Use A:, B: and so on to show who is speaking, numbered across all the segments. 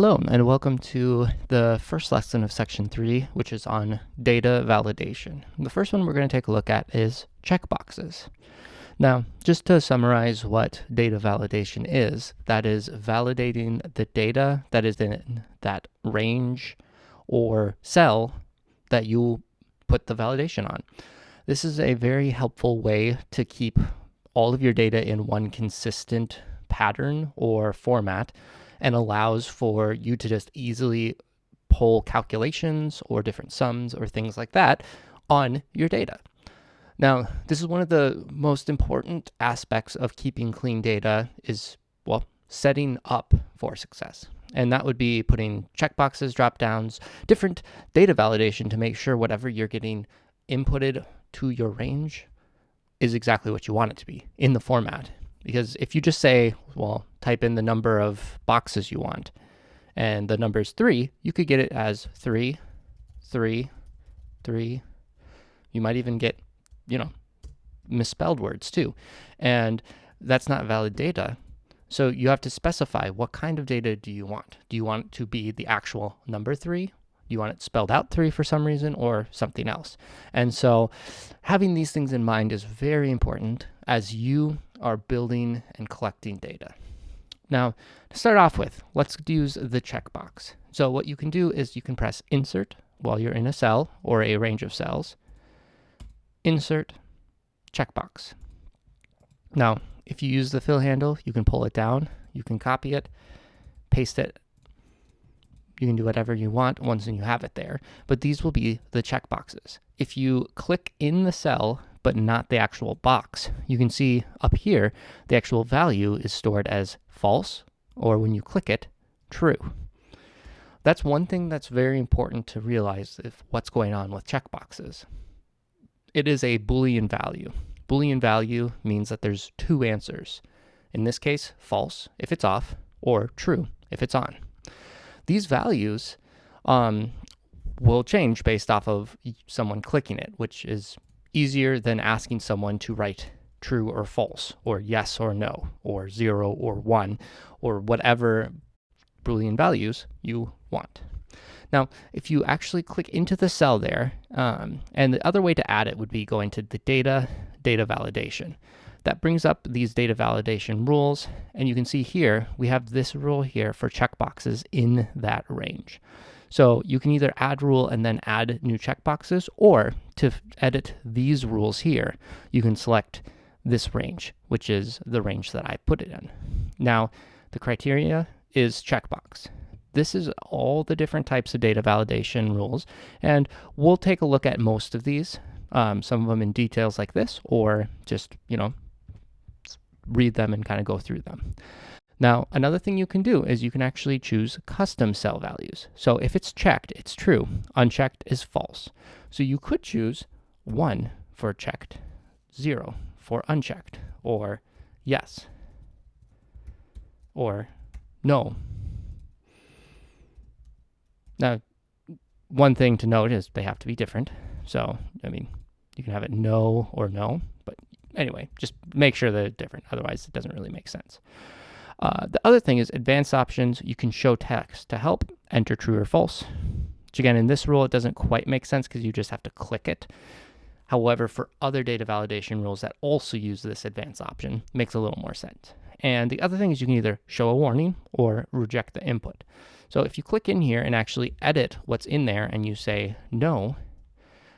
A: Hello, and welcome to the first lesson of section 3, which is on data validation. The first one we're going to take a look at is checkboxes. Now, just to summarize what data validation is, that is validating the data that is in that range or cell that you put the validation on. This is a very helpful way to keep all of your data in one consistent pattern or format, and allows for you to just easily pull calculations or different sums or things like that on your data. Now, this is one of the most important aspects of keeping clean data is, well, setting up for success. And that would be putting checkboxes, dropdowns, different data validation to make sure whatever you're getting inputted to your range is exactly what you want it to be in the format. Because if you just say, well, type in the number of boxes you want, and the number is 3, you could get it as 3, 3, 3. You might even get, misspelled words too. And that's not valid data. So you have to specify what kind of data do you want. Do you want it to be the actual number 3? Do you want it spelled out 3 for some reason, or something else? And so having these things in mind is very important as you are building and collecting data. Now, to start off with, let's use the checkbox. So what you can do is you can press Insert while you're in a cell or a range of cells. Insert, checkbox. Now, if you use the fill handle, you can pull it down, you can copy it, paste it. You can do whatever you want once you have it there, but these will be the checkboxes. If you click in the cell, but not the actual box, you can see up here, the actual value is stored as false, or when you click it, true. That's one thing that's very important to realize if what's going on with checkboxes. It is a Boolean value. Boolean value means that there's 2 answers. In this case, false if it's off, or true if it's on. These values will change based off of someone clicking it, which is easier than asking someone to write true or false, or yes or no, or 0 or 1, or whatever Boolean values you want. Now, if you actually click into the cell there, and the other way to add it would be going to the data validation. That brings up these data validation rules, and you can see here, we have this rule here for checkboxes in that range. So you can either add rule and then add new checkboxes, or to edit these rules here, you can select this range, which is the range that I put it in. Now, the criteria is checkbox. This is all the different types of data validation rules, and we'll take a look at most of these, some of them in details like this, or just, read them and kind of go through them. Now, another thing you can do is you can actually choose custom cell values. So if it's checked, it's true. Unchecked is false. So you could choose 1 for checked, 0 for unchecked, or yes, or no. Now, one thing to note is they have to be different. So, you can have it no or no, but anyway, just make sure that it's different. Otherwise, it doesn't really make sense. The other thing is advanced options. You can show text to help, enter true or false, which again, in this rule, it doesn't quite make sense because you just have to click it. However, for other data validation rules that also use this advanced option, it makes a little more sense. And the other thing is you can either show a warning or reject the input. So if you click in here and actually edit what's in there and you say no,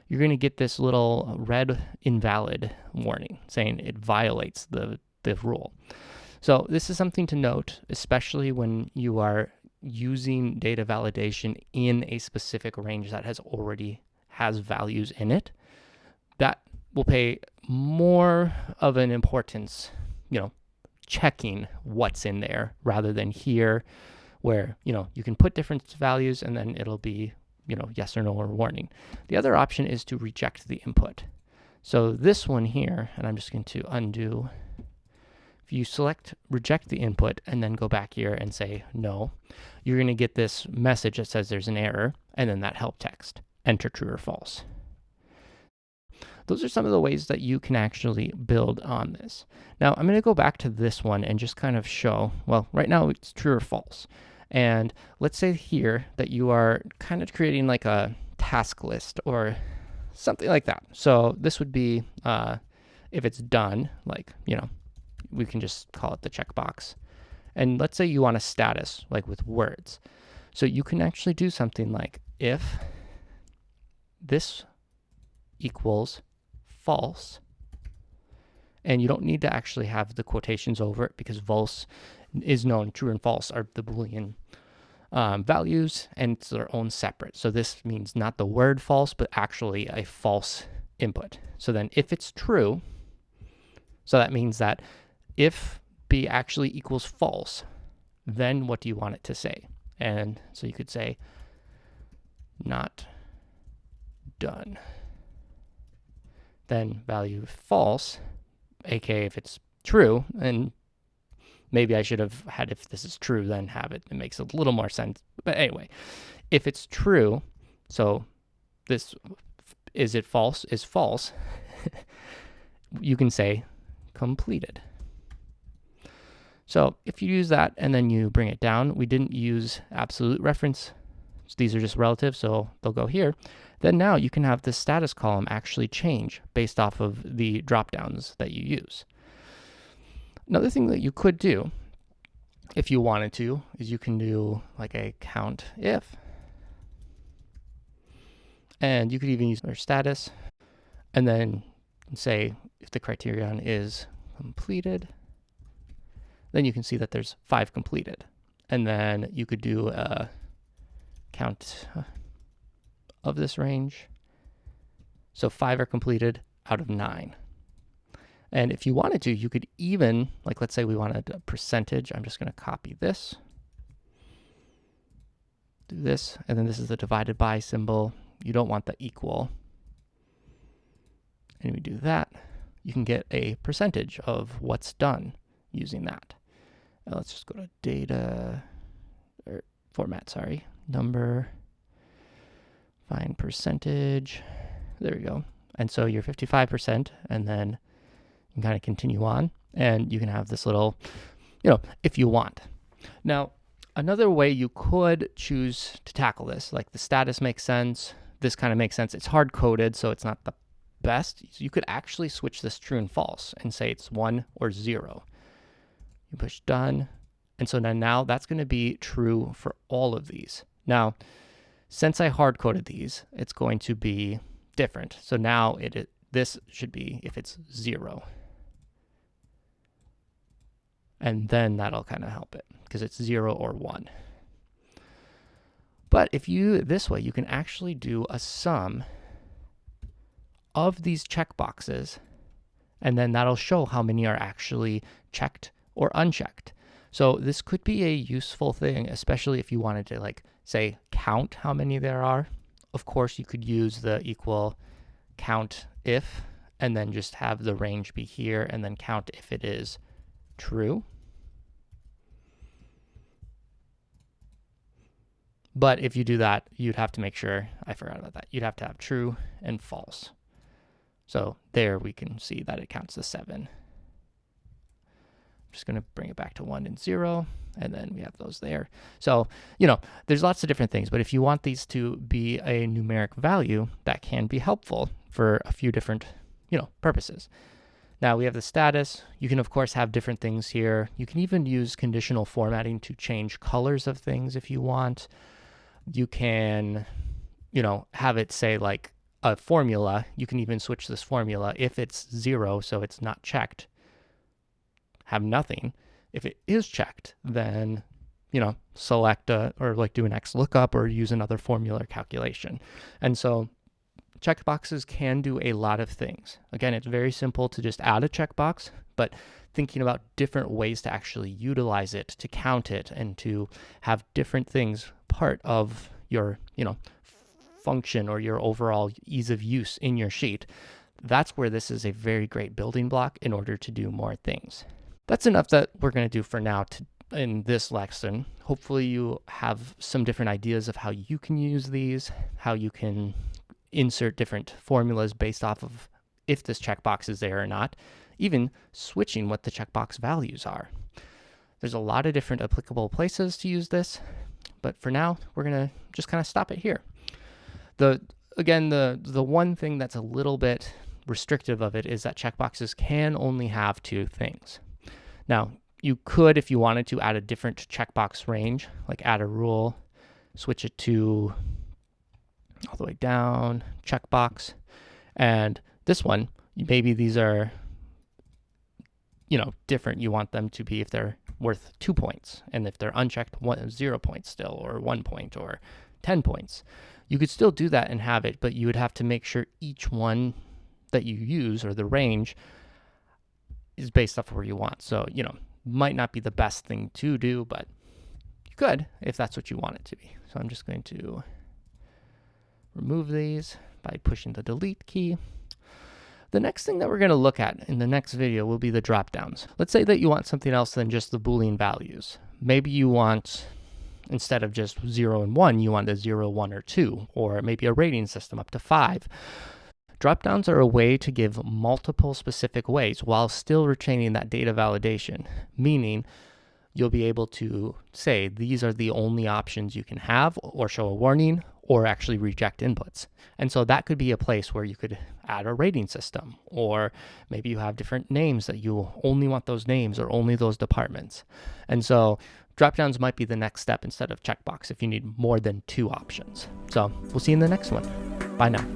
A: you're going to get this little red invalid warning saying it violates the rule. So this is something to note, especially when you are using data validation in a specific range that already has values in it. That will pay more of an importance, checking what's in there rather than here where, you can put different values and then it'll be, yes or no or warning. The other option is to reject the input. So this one here, and I'm just going to undo. If you select reject the input and then go back here and say no, you're going to get this message that says there's an error, and then that help text, enter true or false. Those are some of the ways that you can actually build on this. Now, I'm going to go back to this one and just kind of show, well, right now it's true or false. And let's say here that you are kind of creating like a task list or something like that. So this would be, if it's done, like, we can just call it the checkbox. And let's say you want a status, like with words. So you can actually do something like if this equals false, and you don't need to actually have the quotations over it because false is known, true and false are the Boolean values, and it's their own separate. So this means not the word false, but actually a false input. So then if it's true, so that means that if B actually equals false, then what do you want it to say? And so you could say not done. Then value false, aka if it's true, and maybe I should have had if this is true, then have it. It makes a little more sense. But anyway, if it's true, so this, is it false, is false, you can say completed. So if you use that and then you bring it down, we didn't use absolute reference. So these are just relative, so they'll go here. Then now you can have the status column actually change based off of the dropdowns that you use. Another thing that you could do, if you wanted to, is you can do like a count if. And you could even use their status and then say if the criterion is completed, then you can see that there's 5 completed. And then you could do a count of this range. So 5 are completed out of 9. And if you wanted to, you could even, like let's say we wanted a percentage. I'm just going to copy this, do this, and then this is the divided by symbol. You don't want the equal. And we do that. You can get a percentage of what's done using that. Let's just go to data, or format, sorry, number, find percentage. There we go. And so you're 55%, and then you can kind of continue on, and you can have this little, if you want. Now, another way you could choose to tackle this, like the status makes sense, this kind of makes sense. It's hard coded, so it's not the best. So you could actually switch this true and false and say it's 1 or 0. You push done, and so now that's going to be true for all of these. Now, since I hard coded these, it's going to be different. So now this should be if it's 0. And then that'll kind of help it because it's 0 or 1. But if you, this way, you can actually do a sum of these checkboxes, and then that'll show how many are actually checked or unchecked. So this could be a useful thing, especially if you wanted to, like, say, count how many there are. Of course, you could use the equal count if, and then just have the range be here, and then count if it is true. But if you do that, you'd have to make sure, I forgot about that, you'd have to have true and false. So there we can see that it counts as 7. I'm just going to bring it back to 1 and 0, and then we have those there. So, there's lots of different things, but if you want these to be a numeric value, that can be helpful for a few different, purposes. Now we have the status. You can, of course, have different things here. You can even use conditional formatting to change colors of things if you want. You can, have it say like a formula. You can even switch this formula. If it's 0, so it's not checked, have nothing. If it is checked, then, select or like do an X lookup or use another formula calculation. And so checkboxes can do a lot of things. Again, it's very simple to just add a checkbox, but thinking about different ways to actually utilize it, to count it, and to have different things part of your, function or your overall ease of use in your sheet, that's where this is a very great building block in order to do more things. That's enough that we're going to do for now in this lesson. Hopefully you have some different ideas of how you can use these, how you can insert different formulas based off of if this checkbox is there or not, even switching what the checkbox values are. There's a lot of different applicable places to use this, But for now, we're going to just kind of stop it here. Again, the one thing that's a little bit restrictive of it is that checkboxes can only have 2 things. Now, you could, if you wanted to, add a different checkbox range, like add a rule, switch it to all the way down, checkbox. And this one, maybe these are, different. You want them to be if they're worth 2 points, and if they're unchecked, 0 points still, or 1 point, or 10 points. You could still do that and have it, but you would have to make sure each one that you use, or the range, is based off where you want. So, might not be the best thing to do, but you could if that's what you want it to be. So I'm just going to remove these by pushing the delete key. The next thing that we're going to look at in the next video will be the dropdowns. Let's say that you want something else than just the Boolean values. Maybe you want, instead of just 0 and 1, you want a 0, 1, or 2, or maybe a rating system up to 5. Dropdowns are a way to give multiple specific ways while still retaining that data validation, meaning you'll be able to say these are the only options you can have, or show a warning, or actually reject inputs. And so that could be a place where you could add a rating system, or maybe you have different names that you only want those names or only those departments. And so dropdowns might be the next step instead of checkbox if you need more than 2 options. So we'll see you in the next one. Bye now.